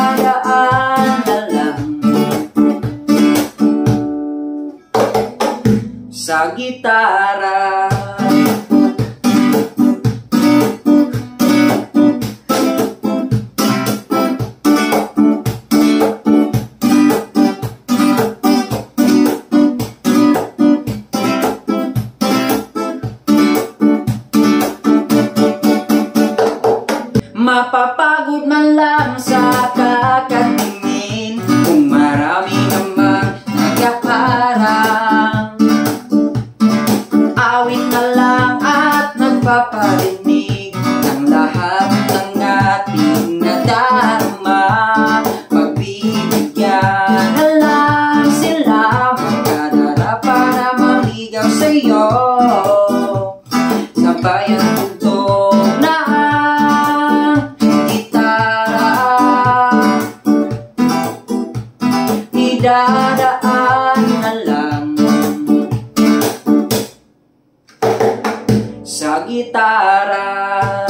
idadaan na lang sa gitara. Mapapagod man lang sa kakatingin kung marami namang nagkaharang. Awit na lang at nagpaparinig ng lahat ng ating nadarama. Pagbibigyan na lang sila magkadara para maligaw sa'yo. Sabayan tuntog na idadaan na lang sa gitara.